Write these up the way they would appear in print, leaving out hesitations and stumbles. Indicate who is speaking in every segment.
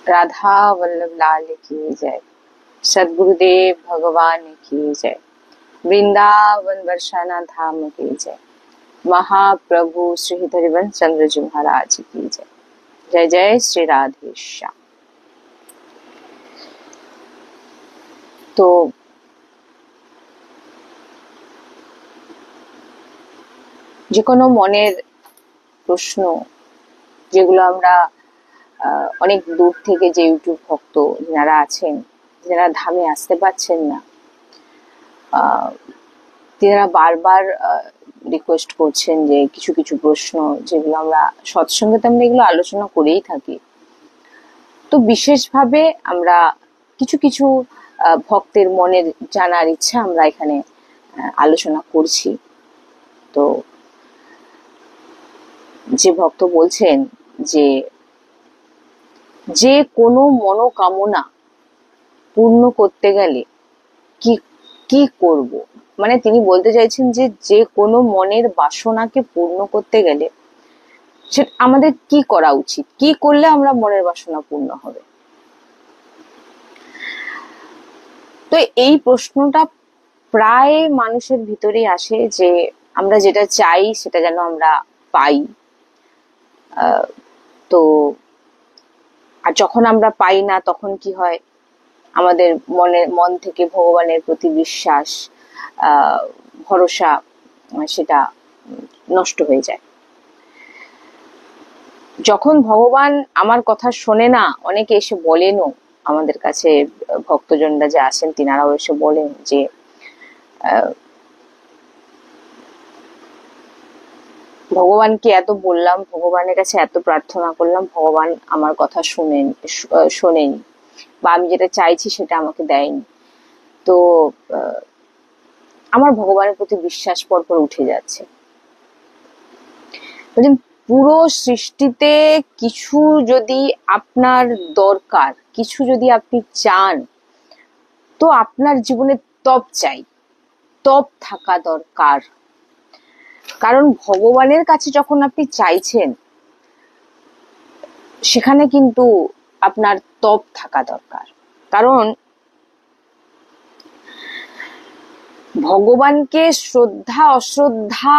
Speaker 1: राधा वल्लभ लाल की जय। सद्गुरुदेव भगवान की जय। वृंदावन वर्षाना धाम की जय। महाप्रभु श्री हरिवंश चंद्र जी महाराज की जय। जय जय श्री राधे श्याम। তো যে কোনো মনের প্রশ্ন যেগুলো আমরা অনেক দূর থেকে যে ইউটিউব ভক্ত যারা আছেন, যারা ধামে আসতে পারছেন না, তারা বারবার রিকোয়েস্ট করছেন যে কিছু কিছু প্রশ্ন যেগুলো আমরা সৎসঙ্গে তো আমরা এগুলো আলোচনা করেই থাকি, তো বিশেষভাবে আমরা কিছু কিছু ভক্তের মনের জানার ইচ্ছা আমরা এখানে আলোচনা করছি। তো যে ভক্ত বলছেন যে যে কোনো মনোকামনা পূর্ণ করতে গেলে কি কি করব, মানে তিনি বলতে চাইছেন যে যে কোনো মনের বাসনাকে পূর্ণ করতে গেলে আমাদের কি করা উচিত, কি করলে আমরা মনের বাসনা পূর্ণ হবে। তো এই প্রশ্নটা প্রায় মানুষের ভিতরেই আসে যে আমরা যেটা চাই সেটা যেন আমরা পাই। তো আর যখন আমরা পাই না তখন কি হয়, আমাদের মন থেকে ভগবানের প্রতি বিশ্বাস, ভরসা সেটা নষ্ট হয়ে যায়। যখন ভগবান আমার কথা শোনে না, অনেকে এসে বলেনও আমাদের কাছে, ভক্তজনরা যে আসেন তিনারাও এসে বলেন যে ভগবানকে এত বললাম, ভগবানের কাছে এত প্রার্থনা করলাম, ভগবান আমার কথা শোনেনি, বা আমি যেটা চাইছি সেটা আমাকে দেয়নি। তো আমার ভগবানের প্রতি বিশ্বাস পরপর উঠে যাচ্ছে। পুরো সৃষ্টিতে কিছু যদি আপনার দরকার, কিছু যদি আপনি চান, তো আপনার জীবনে তপ চাই, তপ থাকা দরকার। কারণ ভগবানের কাছে যখন আপনি চাইছেন সেখানে কিন্তু আপনার তপ থাকা দরকার। কারণ ভগবানকে শ্রদ্ধা অশ্রদ্ধা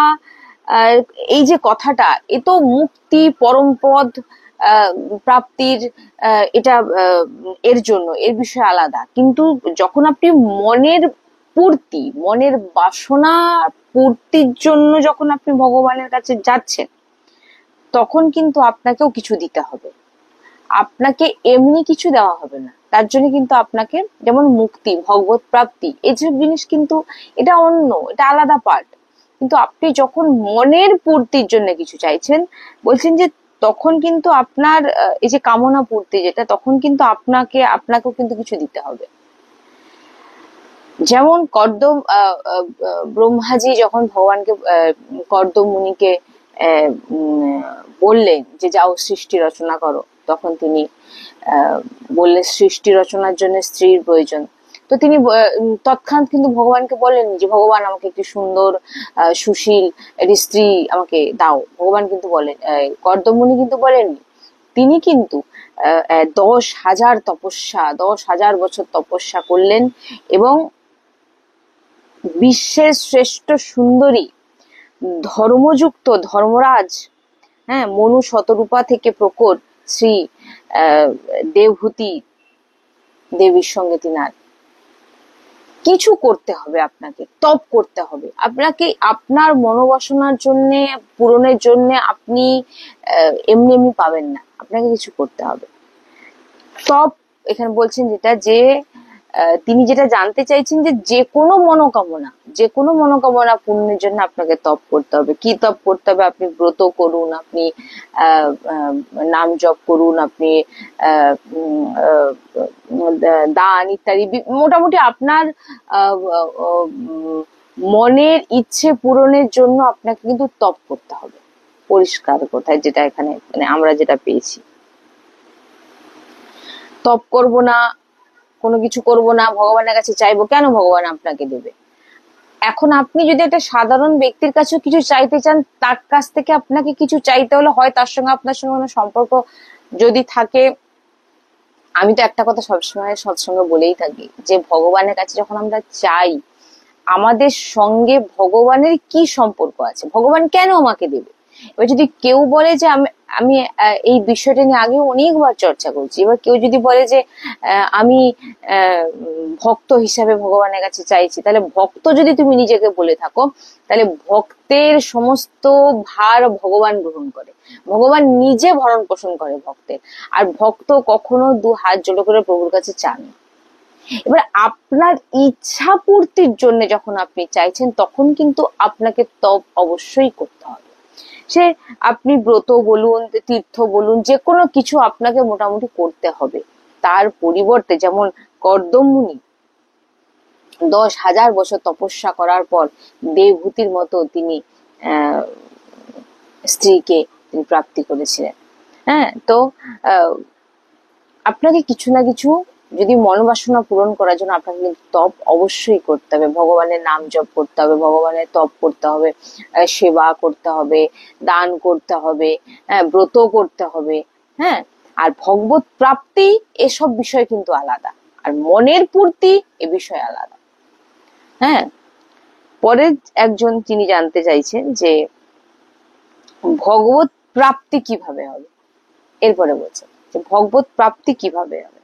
Speaker 1: এই যে কথাটা, এ তো মুক্তি পরমপদ প্রাপ্তির এটা এর জন্য, এর বিষয় আলাদা। কিন্তু যখন আপনি মনের পূর্তি, মনের বাসনা পূর্তির জন্য যখন আপনি ভগবানের কাছে যাচ্ছেন, তখন কিন্তু আপনাকেও কিছু দিতে হবে। আপনাকে এমনি কিছু দেওয়া হবে না, তার জন্য কিন্তু আপনাকে, যেমন মুক্তি, ভগবত প্রাপ্তি, এই যে জিনিস কিন্তু এটা অন্য, এটা আলাদা পার্ট। কিন্তু আপনি যখন মনের পূর্তির জন্য কিছু চাইছেন, বলছেন যে তখন কিন্তু আপনার এই যে কামনা পূর্তি যেটা, তখন কিন্তু আপনাকেও কিন্তু কিছু দিতে হবে। যেমন কর্দম ব্রহ্মাজি যখন ভগবানকে, কর্দম মুনিকে বললেন যে যাও সৃষ্টি রচনা করো, তখন তিনি বললেন সৃষ্টি রচনার জন্য স্ত্রীর প্রয়োজন। তো তিনি তৎক্ষণাৎ কিন্তু ভগবানকে বলেননি যে ভগবান আমাকে একটি সুন্দর সুশীল একটি স্ত্রী আমাকে দাও। ভগবান কিন্তু বলেন, কর্দম মুনি কিন্তু বলেননি। তিনি কিন্তু 10,000 বছর তপস্যা করলেন এবং বিশ্বের শ্রেষ্ঠ সুন্দরী ধর্মযুক্ত ধর্মরাজ, মনু শতরূপা থেকে প্রকট শ্রী দেবভূতি দেবীর সঙ্গে তিনার কিছু করতে হবে, আপনাকে তপ করতে হবে। আপনাকে আপনার মনোবাসনার জন্য পূরণের জন্য আপনি এমনি এমনি পাবেন না, আপনাকে কিছু করতে হবে। তপ এখানে বলছেন যেটা, যে তিনি যেটা জানতে চাইছেন যে যে কোনো মনোকামনা পূর্ণের জন্য আপনাকে তপ করতে হবে। কি তপ করতে হবে? আপনি ব্রত করুন, আপনি নাম জপ করুন, আপনি দান ইত্যাদি, মোটামুটি আপনার মনের ইচ্ছে পূরণের জন্য আপনাকে কিন্তু তপ করতে হবে। পরিষ্কার কোথায়, যেটা এখানে মানে আমরা যেটা পেয়েছি, তপ করব না, কোনো কিছু করব না, ভগবানের কাছে চাইবো কেন? ভগবান আপনাকে দেবে। এখন আপনি যদি একটা সাধারণ ব্যক্তির কাছে কিছু চাইতে চান, তার কাছ থেকে আপনাকে কিছু চাইতে হলে হয় তার সঙ্গে আপনার সঙ্গে কোনো সম্পর্ক যদি থাকে, আমি তো একটা কথা সবসময় সৎসঙ্গে বলেই থাকি যে ভগবানের কাছে যখন আমরা চাই, আমাদের সঙ্গে ভগবানের কি সম্পর্ক আছে, ভগবান কেন আমাকে দেবে। এবার যদি কেউ বলে যে আমি আমি এই বিষয়টা নিয়ে আগে অনেকবার চর্চা করছি, এবার কেউ যদি বলে যে আমি ভক্ত হিসাবে ভগবানের কাছে চাইছি, তাহলে ভক্ত যদি তুমি নিজেকে বলে থাকো, তাহলে ভক্তের সমস্ত ভার ভগবান গ্রহণ করে, ভগবান নিজে ভরণ পোষণ করে ভক্তের। আর ভক্ত কখনো দু হাত জোড়ো করে প্রভুর কাছে চান না। এবার আপনার ইচ্ছা পূর্তির জন্য যখন আপনি চাইছেন, তখন কিন্তু আপনাকে তপ অবশ্যই করতে হবে। সে আপনি ব্রত বলুন, তীর্থ বলুন, যে কোনো কিছু আপনাকে মোটামুটি করতে হবে। তার পরিবর্তে যেমন কর্দম মুনি 10,000 বছর তপস্যা করার পর দেবভূতির মতো তিনি স্ত্রীকে তিনি প্রাপ্তি করেছিলেন। হ্যাঁ, তো আপনাকে কিছু না কিছু যদি মনোবাসনা পূরণ করার জন্য আপনাকে কিন্তু তপ অবশ্যই করতে হবে, ভগবানের নাম জপ করতে হবে, ভগবানের তপ করতে হবে, সেবা করতে হবে, দান করতে হবে, ব্রত করতে হবে। হ্যাঁ, আর ভগবত প্রাপ্তি এসব বিষয় কিন্তু আলাদা, আর মনের পূর্তি এ বিষয় আলাদা। হ্যাঁ, পরে একজন তিনি জানতে চাইছেন যে ভগবত প্রাপ্তি কিভাবে হবে। এরপরে বলছেন যে ভগবত প্রাপ্তি কিভাবে হবে।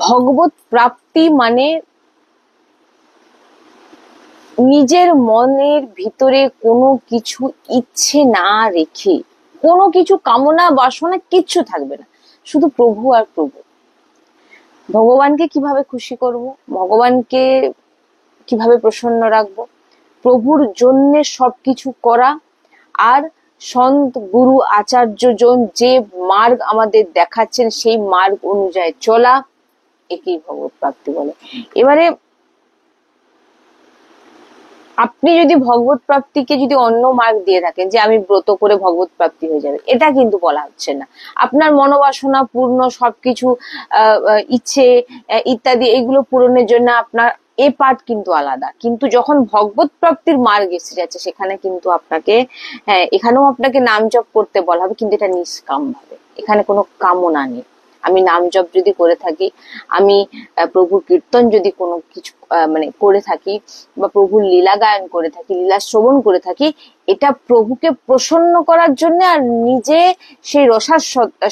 Speaker 1: ভগবত প্রাপ্তি মানে নিজের মনের ভিতরে কোনো কিছু ইচ্ছে না রেখে, কোনো কিছু কামনা বাসনা কিচ্ছু থাকবে না, শুধু প্রভু আর প্রভু। ভগবানকে কিভাবে খুশি করব, ভগবানকে কিভাবে প্রসন্ন রাখবো, প্রভুর জন্য সবকিছু করা, আর সন্ত গুরু আচার্যজন যে মার্গ আমাদের দেখাচ্ছেন সেই মার্গ অনুযায়ী চলা, একেই ভগবত প্রাপ্তি বলে। এবারে আপনি যদি ভগবত প্রাপ্তিকে যদি অন্য মার্গ দিয়ে থাকেন যে আমি ব্রত করে ভগবত প্রাপ্তি হয়ে যাবে, এটা কিন্তু বলা হচ্ছে না। আপনার মনোবাসনা পূর্ণ, সবকিছু ইচ্ছে ইত্যাদি এগুলো পূরণের জন্য আপনার এ পার্ট কিন্তু আলাদা। কিন্তু যখন ভগবত প্রাপ্তির মার্গ এসে যাচ্ছে, সেখানে কিন্তু আপনাকে, হ্যাঁ, এখানেও আপনাকে নাম জপ করতে বলা হবে, কিন্তু এটা নিষ্কাম ভাবে, এখানে কোনো কামনা নেই। আমি নাম জপ যদি করে থাকি, আমি প্রভুর কীর্তন যদি কোনো কিছু মানে করে থাকি, বা প্রভুর লীলা গায়ন করে থাকি, লীলা শ্রবণ করে থাকি, এটা প্রভুকে প্রসন্ন করার জন্য আর নিজে সেই রসার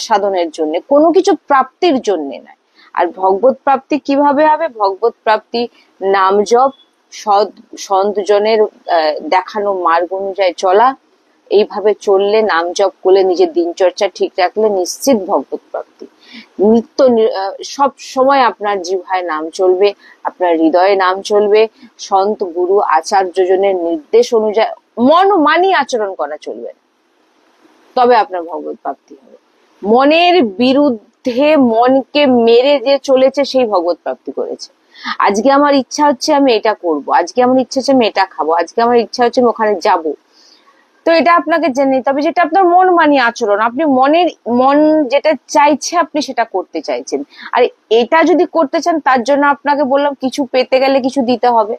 Speaker 1: সাধনের জন্য, কোনো কিছু প্রাপ্তির জন্য নয়। আর ভগবত প্রাপ্তি কিভাবে হবে, ভগবত প্রাপ্তি নাম জপ, সন্তজনের দেখানো মার্গ অনুযায়ী চলা, এইভাবে চললে, নাম জপ করলে, নিজের দিনচর্চা ঠিক রাখলে নিশ্চিত ভগবত প্রাপ্তি। নিত্য সব সময় আপনার জিহ্বায় নাম চলবে, আপনার হৃদয়ে নাম চলবে, সন্ত গুরু আচার্যজনের নির্দেশ অনুযায়ী মন মানি আচরণ করা চলবে, তবে আপনার ভগবত প্রাপ্তি হবে। মনের বিরুদ্ধে মনকে মেরে যে চলেছে, সেই ভগবত প্রাপ্তি করেছে। আজকে আমার ইচ্ছা হচ্ছে আমি এটা করব, আজকে আমার ইচ্ছা হচ্ছে আমি এটা খাবো, আজকে আমার ইচ্ছা হচ্ছে আমি ওখানে যাবো, তো এটা আপনাকে জেনে নিতে হবে যেটা আপনার মন মানি আচরণ, আপনি মন যেটা চাইছে আপনি সেটা করতে চাইছেন। আর এটা যদি করতে চান, তার জন্য আপনাকে বললাম কিছু পেতে গেলে কিছু দিতে হবে।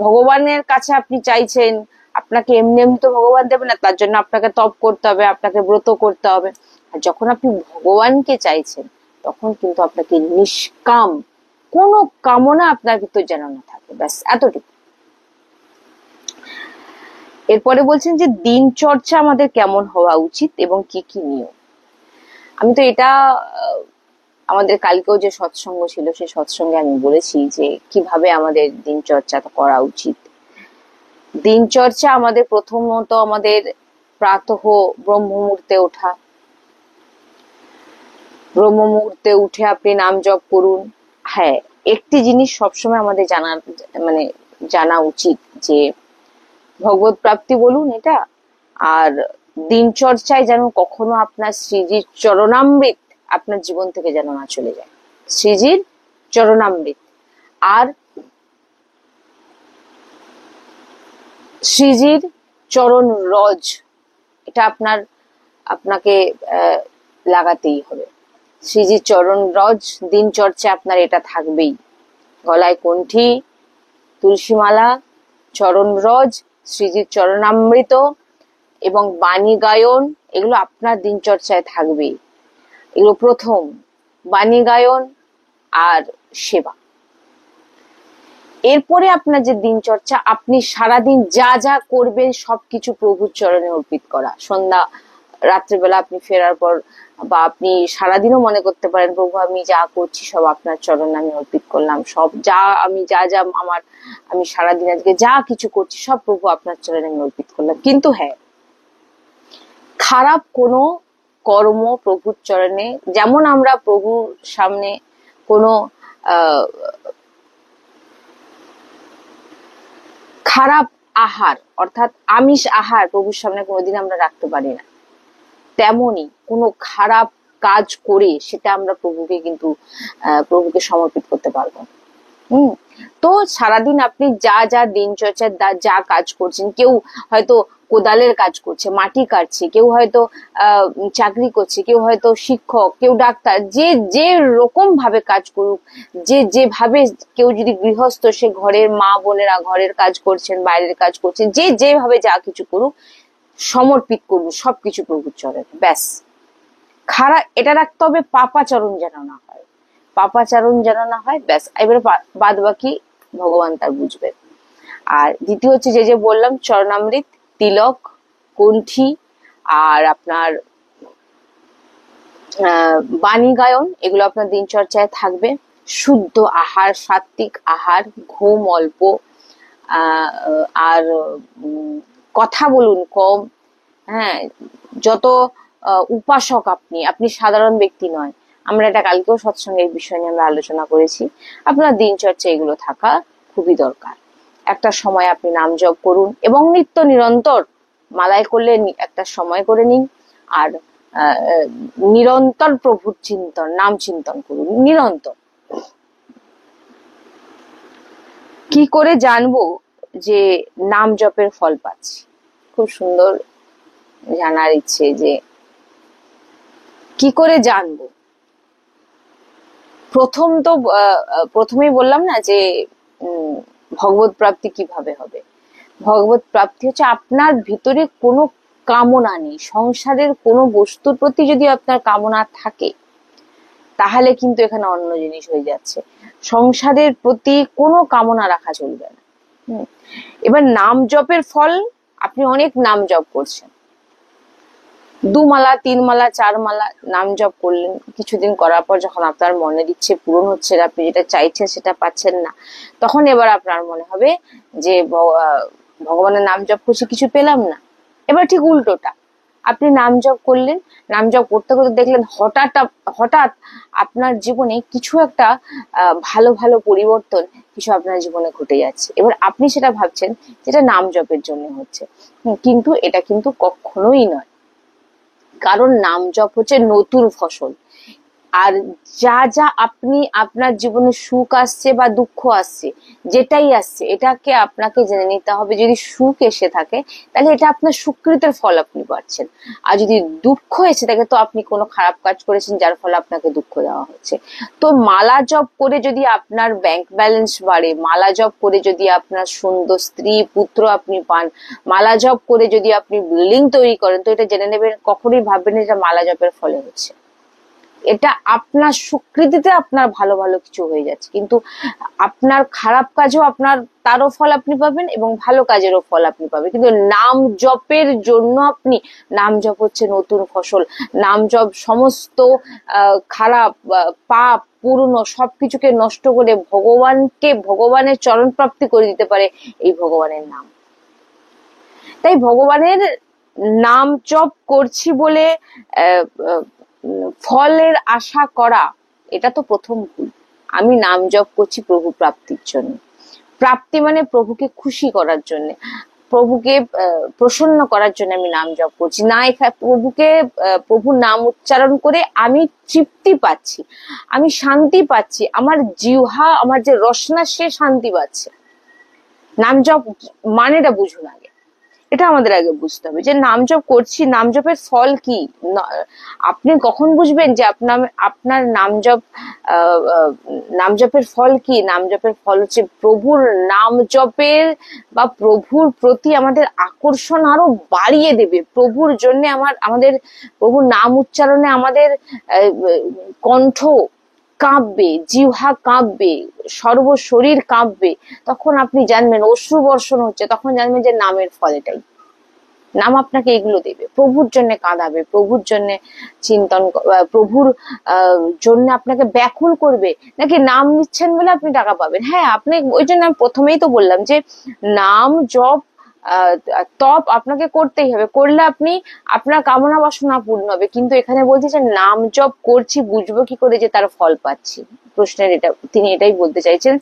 Speaker 1: ভগবানের কাছে আপনি চাইছেন, আপনাকে এমনি এমনি তো ভগবান দেবে না, তার জন্য আপনাকে তপ করতে হবে, আপনাকে ব্রত করতে হবে। আর যখন আপনি ভগবানকে চাইছেন, তখন কিন্তু আপনাকে নিষ্কাম, কোনো কামনা আপনার ভিতর যেন না থাকে, ব্যাস এতটুকু। এরপরে বলছেন যে দিনচর্চা আমাদের কেমন হওয়া উচিত এবং কি কি নিয়ম। আমি তো এটা আমাদের কালকেও যে সৎসঙ্গ ছিল, সেই সৎসঙ্গে আমি বলেছি যে কিভাবে আমাদের দিনচর্চা করা উচিত। দিনচর্চা আমাদের প্রথমত আমাদের প্রাতঃ ব্রহ্ম মুহূর্তে ওঠা, ব্রহ্ম মুহূর্তে উঠে আপনি নাম জপ করুন। হ্যাঁ, একটি জিনিস সবসময় আমাদের জানা উচিত যে ভগবত প্রাপ্তি বলুন এটা, আর দিনচর্চায় যেন কখনো আপনার শ্রীজির চরণামৃত আপনার জীবন থেকে যেন না চলে যায়, শ্রীজির চরণামৃত। আর শ্রীজির চরণ রজ, এটা আপনাকে লাগাতেই হবে। শ্রীজির চরণ রজ দিনচর্চা আপনার এটা থাকবেই, গলায় কণ্ঠী, তুলসীমালা, চরণ রজ, শ্রীজির চরণামৃত এবং বাণী গায়ন, এগুলো আপনার দিনচর্চায় থাকবে। এগুলো প্রথম, বাণী গায়ন আর সেবা। এরপরে আপনার যে দিনচর্চা, আপনি সারাদিন যা যা করবেন সবকিছু প্রভুর চরণে অর্পিত করা। সন্ধ্যা রাত্রিবেলা আপনি ফেরার পর বা আপনি সারাদিনও মনে করতে পারেন, প্রভু আমি যা করছি সব আপনার চরণে আমি অর্পিত করলাম, সব যা আমি সারাদিন আজকে যা কিছু করছি সব প্রভু আপনার চরণে আমি অর্পিত করলাম। কিন্তু হ্যাঁ, খারাপ কোনো কর্ম প্রভুর চরণে, যেমন আমরা প্রভুর সামনে কোনো খারাপ আহার অর্থাৎ আমিষ আহার প্রভুর সামনে কোনোদিন আমরা রাখতে পারি না, তেমনি কোনো খারাপ কাজ করে সেটা আমরা প্রভুকে সমর্পিত করতে পারবো। তো সারাদিন আপনি যা যা দিনচর্চার যা কাজ করছেন, কেউ হয়তো কোদালের কাজ করছে, মাটি কাটছে, কেউ হয়তো চাকরি করছে, কেউ হয়তো শিক্ষক, কেউ ডাক্তার, যে যে রকম ভাবে কাজ করুক, যে যেভাবে, কেউ যদি গৃহস্থ, সে ঘরের মা বোনেরা ঘরের কাজ করছেন, বাইরের কাজ করছেন, যে যেভাবে যা কিছু করুক সমর্পিত করুন সবকিছু প্রভুর চরণে। ব্যাস, এটা রাখতে হবে পাপাচরণ যেন না হয়, পাপাচরণ যেন না হয়, ব্যাস। এবারে বাদ বাকি ভগবান তার বুঝবেন। আর দ্বিতীয় হচ্ছে যে বললাম, চরণামৃত, তিলক, কণ্ঠী আর আপনার বাণী গায়ন, এগুলো আপনার দিনচর্চায় থাকবে। শুদ্ধ আহার, সাত্বিক আহার, ঘুম অল্প, আর কথা বলুন কম। হ্যাঁ, যত উপাসক আপনি সাধারণ ব্যক্তি নয়। আমরা এটা কালকেও সৎসঙ্গের বিষয় নিয়ে আমরা আলোচনা করেছি। আপনার দিনচর্চা এগুলো থাকা খুবই দরকার। একটা সময় আপনি নাম জপ করুন এবং নিত্য নিরন্তর মালায় করলে একটা সময় করে নিন, আর নিরন্তর প্রভুর চিন্তন, নাম চিন্তন করুন নিরন্তর। কি করে জানবো যে নাম জপের ফল পাচ্ছি? খুব সুন্দর জানার ইচ্ছে যে কি করে জানবো। প্রথমেই বললাম না যে ভগবত প্রাপ্তি কিভাবে হবে। ভগবত প্রাপ্তি হচ্ছে আপনার ভিতরে কোনো কামনা নেই, সংসারের কোনো বস্তুর প্রতি যদি আপনার কামনা থাকে তাহলে কিন্তু এখানে অন্য জিনিস হয়ে যাচ্ছে। সংসারের প্রতি কোনো কামনা রাখা চলবে না। এবার নাম জপের ফল, আপনি অনেক নাম জপ করছেন, 2 মালা 3 মালা 4 মালা নাম জপ করলেন, কিছুদিন করার পর যখন আপনার মনের ইচ্ছে পূরণ হচ্ছে না, আপনি যেটা চাইছেন সেটা পাচ্ছেন না, তখন এবার আপনার মনে হবে যে ভগবানের নাম জপ করছি কিছু পেলাম না। এবার ঠিক উল্টোটা, আপনি নাম জপ করলেন, নাম জপ করতে করতে দেখলেন হঠাৎ আপনার জীবনে কিছু একটা ভালো ভালো পরিবর্তন কিছু আপনার জীবনে ঘটে যাচ্ছে। এবার আপনি সেটা ভাবছেন যেটা নাম জপের জন্য হচ্ছে, কিন্তু এটা কিন্তু কখনোই নয়। কারণ নাম জপ হচ্ছে নতুন ফসল। আর যা যা আপনার জীবনে সুখ আসছে বা দুঃখ আসছে, যেটাই আসছে, এটাকে আপনাকে জেনে নিতে হবে। যদি সুখ এসে থাকে তাহলে এটা আপনার সুকৃতের ফল আপনি পাচ্ছেন, আর যদি দুঃখ এসে থাকে তো আপনি কোনো খারাপ কাজ করেছেন যার ফলে আপনাকে দুঃখ দেওয়া হচ্ছে। তো মালা জপ করে যদি আপনার ব্যাংক ব্যালেন্স বাড়ে, মালা জপ করে যদি আপনার সুন্দর স্ত্রী পুত্র আপনি পান, মালা জপ করে যদি আপনি বিল্ডিং তৈরি করেন, তো এটা জেনে নেবেন, কখনোই ভাববেন এটা মালা জপের ফলে হচ্ছে। এটা আপনার সুকৃতিতে আপনার ভালো ভালো কিছু হয়ে যাচ্ছে। কিন্তু আপনার খারাপ কাজও তারও ফল আপনি পাবেন এবং ভালো কাজেরও ফল আপনি পাবেন। কিন্তু নাম জপের জন্য নাম জপ হচ্ছে নতুন ফসল। নাম জপ সমস্ত খারাপ, পাপ, পুরনো সবকিছুকে নষ্ট করে ভগবানের চরণ প্রাপ্তি করে দিতে পারে এই ভগবানের নাম। তাই ভগবানের নাম জপ করছি বলে ফলের আশা করা, এটা তো প্রথম ভুল। আমি নাম জপ করছি প্রভু প্রাপ্তির জন্য। প্রাপ্তি মানে প্রভুকে খুশি করার জন্য, প্রভুকে প্রসন্ন করার জন্য আমি নাম জপ করছি না। প্রভুর নাম উচ্চারণ করে আমি তৃপ্তি পাচ্ছি, আমি শান্তি পাচ্ছি, আমার জিহ্বা, আমার যে রসনা, সে শান্তি পাচ্ছে। নাম জপ মানেটা বুঝুন আগে। এটা আমাদের আগে বুঝতে হবে যে নাম জপ করছি, নাম জপের ফল কি। আপনি কখন বুঝবেন যে আপনার নাম জপের ফল কি? নাম জপের ফল হচ্ছে প্রভুর নাম জপের বা প্রভুর প্রতি আমাদের আকর্ষণ আরো বাড়িয়ে দেবে। প্রভুর জন্য আমাদের প্রভুর নাম উচ্চারণে আমাদের কণ্ঠ কাঁপবে, জিহ্বা কাঁপবে, সর্বশরীর কাঁপবে। তখন আপনি জানবেন অশ্রু বর্ষণ হচ্ছে, তখন জানবেন যে নামের ফল এটাই। নাম আপনাকে এগুলো দেবে, প্রভুর জন্য কাঁদাবে, প্রভুর জন্য চিন্তন, প্রভুর জন্য আপনাকে ব্যাকুল করবে। নাকি নাম নিচ্ছেন বলে আপনি টাকা পাবেন? হ্যাঁ, আপনি ওই জন্য আমি প্রথমেই তো বললাম যে নাম জপ তপ আপনাকে করতেই হবে, করলে আপনি আপনার কামনা বাসনা পূর্ণ হবে। কিন্তু এখানে বলছি যে নাম জপ করছি, বুঝবো কি করে যে তার ফল পাচ্ছি? প্রশ্নের এটা, তিনি এটাই বলতে চাইছেন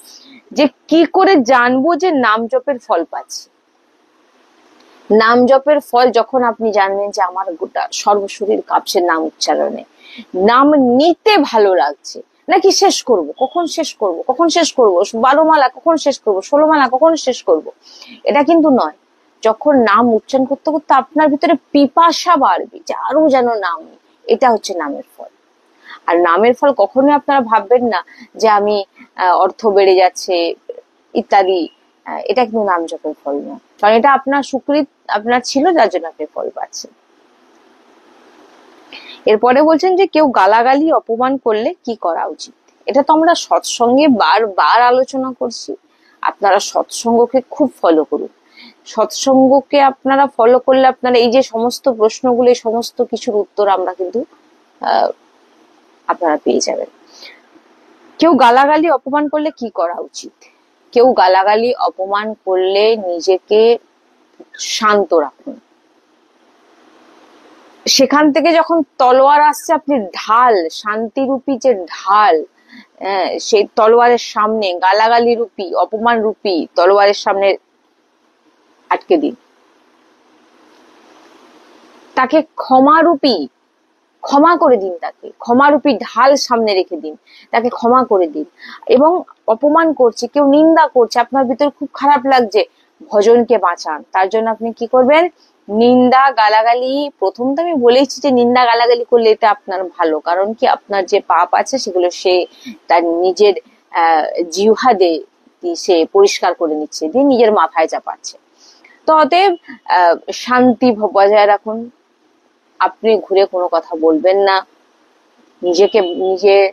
Speaker 1: যে কি করে জানবো যে নাম জপের ফল পাচ্ছি। নাম জপের ফল যখন আপনি জানবেন যে আমার গোটা সর্বশরীর কাঁপছে নাম উচ্চারণে, নাম নিতে ভালো লাগছে, নাকি শেষ করব, কখন শেষ করব, কখন শেষ করব, 12 মালা কখন শেষ করব, 16 মালা কখন শেষ করব, এটা কিন্তু নয়। যখন নাম উচ্চারণ করতে করতে আপনার ভিতরে পিপাসা বাড়বে যে আরো যেন নাম, এটা হচ্ছে নামের ফল। আর নামের ফল কখনোই আপনারা ভাববেন না যে আমি অর্থ বেড়ে যাচ্ছে ইত্যাদি, এটা কিন্তু নাম জপের ফল নয়। কারণ এটা আপনার সুকৃত আপনার ছিল, যার জন্য আপনি ফল পাচ্ছেন। এরপরে বলছেন যে কেউ গালাগালি অপমান করলে কি করা উচিত। এটা তো আমরা সৎসঙ্গে বারবার আলোচনা করছি। আপনারা সৎসঙ্গকে খুব ফলো করুন। সৎসঙ্গকে আপনারা ফলো করলে আপনারা এই যে সমস্ত প্রশ্নগুলো, এই সমস্ত কিছুর উত্তর আমরা কিন্তু আপনারা পেয়ে যাবেন। কেউ গালাগালি অপমান করলে কি করা উচিত। কেউ গালাগালি অপমান করলে নিজেকে শান্ত রাখুন। সেখান থেকে যখন তলোয়ার আসছে, আপনি ঢাল, শান্তিরূপী যে ঢাল, সেই তলোয়ারের সামনে, গালাগালি রূপী, অপমান রূপী তলোয়ারের সামনে আটকে দিন। তাকে ক্ষমা করে দিন, তাকে ক্ষমারূপী ঢাল সামনে রেখে দিন, তাকে ক্ষমা করে দিন। এবং অপমান করছে, কেউ নিন্দা করছে, আপনার ভিতরে খুব খারাপ লাগছে, ভজনকে বাঁচান। তার জন্য আপনি কি করবেন? নিন্দা গালাগালি, প্রথম তো আমি বলেছি যে নিন্দা গালাগালি করলে এটা আপনার ভালো। কারণ কি, আপনার যে পাপ আছে সেগুলো সে তার নিজের জিহ্বা দিয়ে সে পরিষ্কার করে নিচ্ছে, দিয়ে নিজের মাথায় চাপাচ্ছে। তো অতএব শান্তি বজায় রাখুন। আপনি ঘুরে কোনো কথা বলবেন না। নিজের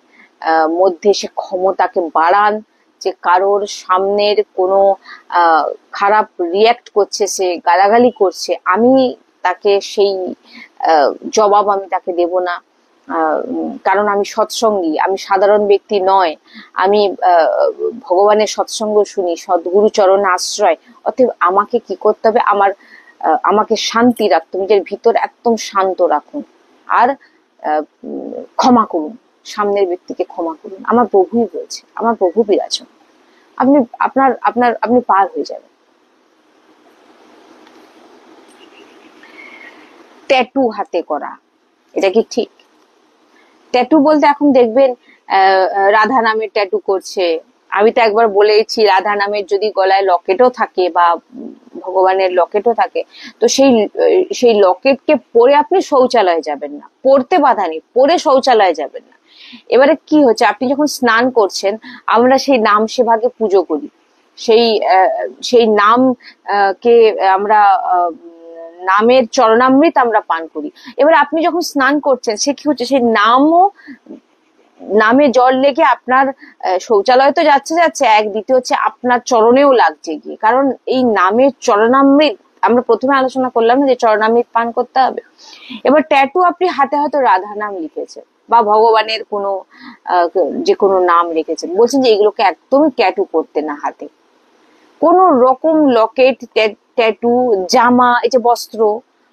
Speaker 1: মধ্যে সে ক্ষমতাকে বাড়ান যে কারোর সামনের কোনো খারাপ রিয়াক্ট করছে, সে গালাগালি করছে, আমি তাকে সেই জবাব আমি তাকে দেব না। কারণ আমি সৎসঙ্গী, আমি সাধারণ ব্যক্তি নয়, আমি ভগবানের সৎসঙ্গ শুনি, সদ্গুরু চরণে আশ্রয়। অতএব আমাকে কি করতে হবে? আমাকে শান্তি রাখতে, নিজের ভিতর একদম শান্ত রাখুন। আর ক্ষমা করুন, সামনের ব্যক্তিকে ক্ষমা করুন। আমার প্রভুই বলছে, আমার প্রভু বিরাজন, আপনি পার হয়ে যাবেন। ট্যাটু হাতে করা, এটা কি ঠিক? ট্যাটু বলতে এখন দেখবেন রাধা নামের ট্যাটু করছে। আমি তো একবার বলেছি, রাধা নামের যদি গলায় লকেটও থাকে বা ভগবানের লকেটও থাকে, তো সেই লকেটকে পরে আপনি শৌচালয়ে যাবেন না। পড়তে বাধা নেই, পরে শৌচালয়ে যাবেন না। এবারে কি হচ্ছে, আপনি যখন স্নান করছেন, আমরা সেই নাম সেভাকে পুজো করি, সেই নাম কে আমরা নামের চরণামৃত আমরা পান করি। এবার আপনি যখন স্নান করছেন, সে কি হচ্ছে, সেই নামে জল লেগে আপনার শৌচালয় তো যাচ্ছে এক, দ্বিতীয় হচ্ছে আপনার চরণেও লাগছে গিয়ে। কারণ এই নামের চরণামৃত, আমরা প্রথমে আলোচনা করলাম না যে চরণামৃত পান করতে হবে। এবার ট্যাটু আপনি হাতে হয়তো রাধা নাম লিখেছেন বা ভগবানের কোনো যে কোনো নাম লিখেছেন, বলছেন যে এগুলোকে একদমই ট্যাটু করতে না হাতে। কোন রকম লকেট, ট্যাটু, জামা, এই যে বস্ত্র,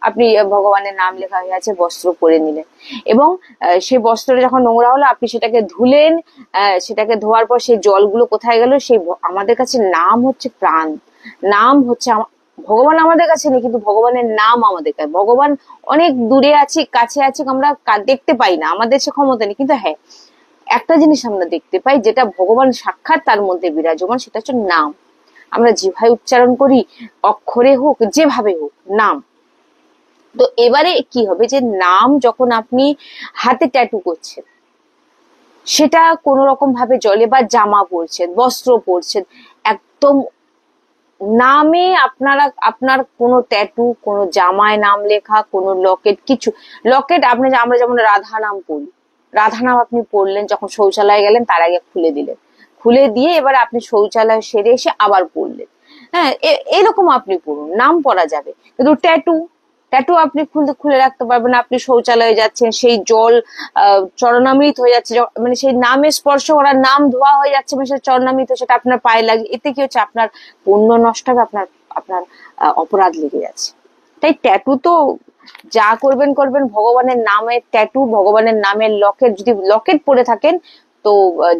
Speaker 1: আপনি ভগবানের নাম লেখা হয়ে আছে, বস্ত্র পরে নিলেন, এবং সেই বস্ত্রটা যখন নোংরা হলো আপনি সেটাকে ধুলেন, সেটাকে ধোয়ার পর সেই জলগুলো কোথায় গেল? সেই আমাদের কাছে নাম হচ্ছে প্রাণ, নাম হচ্ছে ভগবান আমাদের কাছে নেই, কিন্তু ভগবানের নাম আমাদের কাছে। ভগবান অনেক দূরে আছে, কাছে আছে, আমরা দেখতে পাই না, আমাদের সে ক্ষমতা নেই, কিন্তু হ্যাঁ একটা জিনিস আমরা দেখতে পাই, যেটা ভগবান সাক্ষাৎ তার মধ্যে বিরাজমান, সেটা হচ্ছে নাম। আমরা জিহ্বায় উচ্চারণ করি, অক্ষরে হোক, যেভাবে হোক, নাম। তো এবারে কি হবে যে নাম যখন আপনি হাতে ট্যাটু করছেন, সেটা কোন রকম ভাবে জলে বা জামা পরছেন, বস্ত্র পরছেন, একদম নামে আপনার কোনো ট্যাটু, কোনো জামায় নাম লেখা, কোনো লকেট, কিছু লকেট আমরা যেমন রাধা নাম পড়ি, রাধা নাম আপনি পড়লেন, যখন শৌচালয়ে গেলেন তার আগে খুলে দিলেন, খুলে দিয়ে এবার আপনি শৌচালয় সেরে এসে আবার পড়লেন। হ্যাঁ, এরকম আপনি পড়ুন, নাম পড়া যাবে। কিন্তু ট্যাটু, ট্যাটু আপনি খুলে রাখতে পারবেন না। আপনি শৌচালয়ে যাচ্ছেন, সেই জল চরণামৃত হয়ে যাচ্ছে, মানে সেই নামে স্পর্শ করার, নাম ধোয়া হয়ে যাচ্ছে, মানে সেটা চরণামৃত, সেটা আপনার পায়ে লাগে, এতে কি হচ্ছে, আপনার পুণ্য নষ্ট হবে, আপনার আপনার অপরাধ লেগে যাচ্ছে। তাই ট্যাটু তো যা করবেন করবেন, ভগবানের নামের ট্যাটু, ভগবানের নামের লকেট, যদি লকেট পরে থাকেন, তো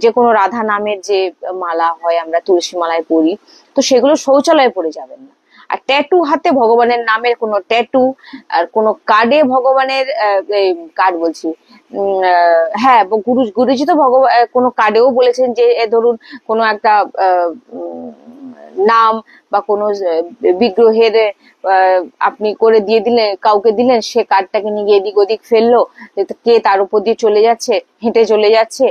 Speaker 1: যে কোনো রাধা নামের যে মালা হয়, আমরা তুলসী মালায় পরি, তো সেগুলো শৌচালয়ে পরে যাবেন না। আর ট্যাটু হাতে, ভগবানের নামের কোনো ট্যাটু, আর কোনো কার্ডে ভগবানের কার্ড বলছি, হ্যাঁ, গুরুজি তো ভগবান কোনো কার্ডেও বলেছেন যে ধরুন কোনো একটা নাম বা কোনো বিগ্রহের আপনি করে দিয়ে দিলেন, কাউকে দিলেন, সে কার্ডটাকে নিয়ে এদিক ওদিক ফেললো, কে তার উপর দিয়ে চলে যাচ্ছে, হেঁটে চলে যাচ্ছে,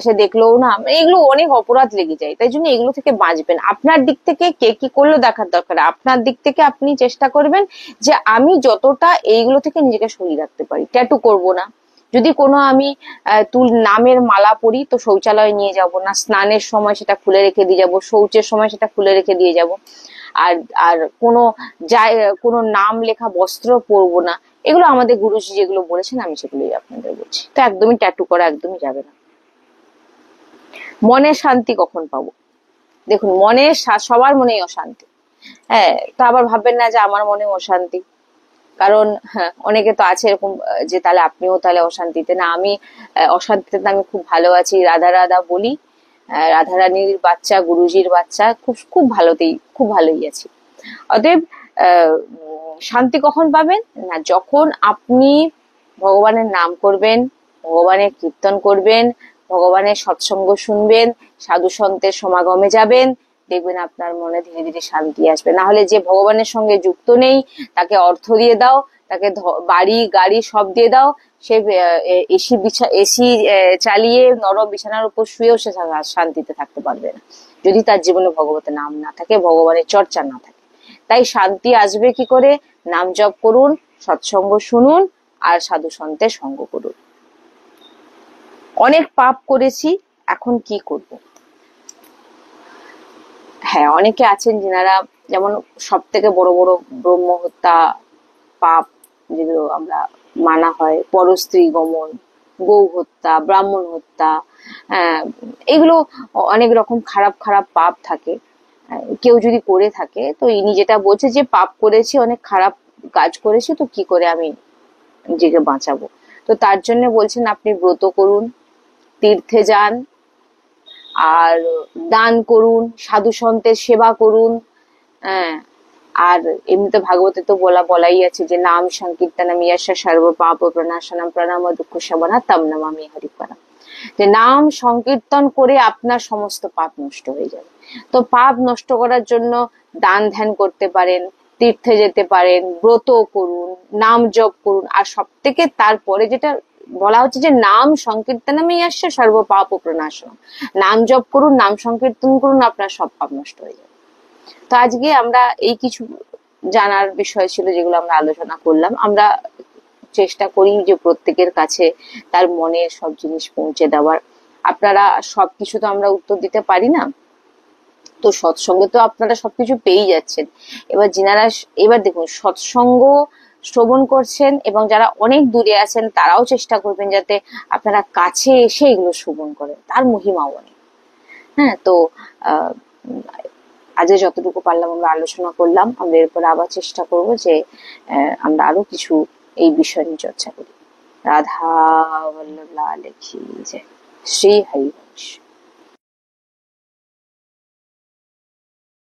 Speaker 1: সে দেখলোও না, এগুলো অনেক অপরাধ লেগে যায়। তাই জন্য এগুলো থেকে বাঁচবেন। আপনার দিক থেকে কে কি করলো দেখার দরকার, আপনার দিক থেকে আপনি চেষ্টা করবেন যে আমি যতটা এইগুলো থেকে নিজেকে সরিয়ে রাখতে পারি। ট্যাটু করব না, যদি কোনো আমি নামের মালা পরি, তো শৌচালয়ে নিয়ে যাব না, স্নানের সময় সেটা খুলে রেখে দিয়ে যাব, শৌচের সময় সেটা খুলে রেখে দিয়ে যাব। আর আর কোনো কোনো নাম লেখা বস্ত্র পরবো না। এগুলো আমাদের গুরুজি যেগুলো বলেছেন, আমি সেগুলোই আপনাদের বলছি। তো একদমই ট্যাটু করা একদমই যাবে না। মনে শান্তি কখন পাবো? দেখুন, সবার মনেই অশান্তি। হ্যাঁ, তো আবার ভাববেন না যে আমার মনে অশান্তি, কারণ হ্যাঁ, অনেকে তো আছে এরকম যে তাহলে আপনিও তাহলে অশান্তিতে। না, আমি অশান্তিতে না, আমি খুব ভালো আছি, রাধা রাধা বলি, রাধা রানীর বাচ্চা, গুরুজির বাচ্চা, খুব খুব খুব ভালোই আছি। অতএব শান্তি কখন পাবেন না, যখন আপনি ভগবানের নাম করবেন, ভগবানের কীর্তন করবেন, ভগবানের সৎসঙ্গ শুনবেন, সাধু সন্তের সমাগমে যাবেন, দেখবেন আপনার মনে ধীরে ধীরে শান্তি আসবে। না হলে যে ভগবানের সঙ্গে যুক্ত নেই, তাকে অর্থ দিয়ে দাও, তাকে বাড়ি গাড়ি সব দিয়ে দাও, সে এসি চালিয়ে নরম বিছানার উপর শুয়েও সে শান্তিতে থাকতে পারবে না, যদি তার জীবনে ভগবতের নাম না থাকে, ভগবানের চর্চা না থাকে। তাই শান্তি আসবে কি করে? নাম জপ করুন, সৎসঙ্গ শুনুন, আর সাধু সন্তের সঙ্গ করুন। অনেক পাপ করেছি, এখন কি করব? হ্যাঁ, অনেকে আছেন যিনারা, যেমন সব থেকে বড় বড় ব্রহ্ম হত্যা পাপ যেগুলো আমরা মানা হয়, পরস্ত্রী গমন, গৌ হত্যা, ব্রাহ্মণ হত্যা, এগুলো অনেক রকম খারাপ খারাপ পাপ থাকে। কেউ যদি করে থাকে, তো ইনি যেটা বলছে যে পাপ করেছি, অনেক খারাপ কাজ করেছি, তো কি করে আমি নিজেকে বাঁচাবো? তো তার জন্য বলছেন আপনি ব্রত করুন, তীর্থে যান, আর দান করুন, সাধু সন্তের সেবা করুন। হ্যাঁ, আর এমনিতে ভাগবতে তো বলাই আছে যে নাম সংকীর্তনম ইয়াস্য সর্ব পাপ প্রণাশনম প্রণাম দুঃখ শমনা তম নমামি হরিপরম। যে নাম সংকীর্তন করে আপনার সমস্ত পাপ নষ্ট হয়ে যাবে। তো পাপ নষ্ট করার জন্য দান ধ্যান করতে পারেন, তীর্থে যেতে পারেন, ব্রত করুন, নাম জপ করুন, আর সব থেকে তারপরে যেটা বলা হচ্ছে যে নাম সংকীর্তনমে আসছে সর্ব পাপ প্রণাশনম। নাম জপ করুন, নাম সংকীর্তন করুন, আপনার সব পাপ নষ্ট হয়ে যাবে। তো আজকে আমরা এই কিছু জানার বিষয় ছিল যেগুলো আমরা আলোচনা করলাম। আমরা চেষ্টা করি যে প্রত্যেকের কাছে তার মনের সব জিনিস পৌঁছে দেওয়ার। আপনারা সবকিছু তো আমরা উত্তর দিতে পারি না, তো সৎসঙ্গে তো আপনারা সবকিছু পেয়ে যাচ্ছেন। এবার দেখুন, সৎসঙ্গ শ্রবণ করছেন, এবং যারা অনেক দূরে আছেন তারাও চেষ্টা করবেন যাতে আপনারা কাছে এসে এগুলো শ্রবণ করেন, তার মহিমাও অনেক। হ্যাঁ, তো আজকে যতটুকু পারলাম আমরা আলোচনা করলাম। আমরা এরপর আবার চেষ্টা করব যে আমরা আরো কিছু এই বিষয় নিয়ে চর্চা করি। রাধা বল্লভ লাল কি জয়, শ্রী হরিবংশ।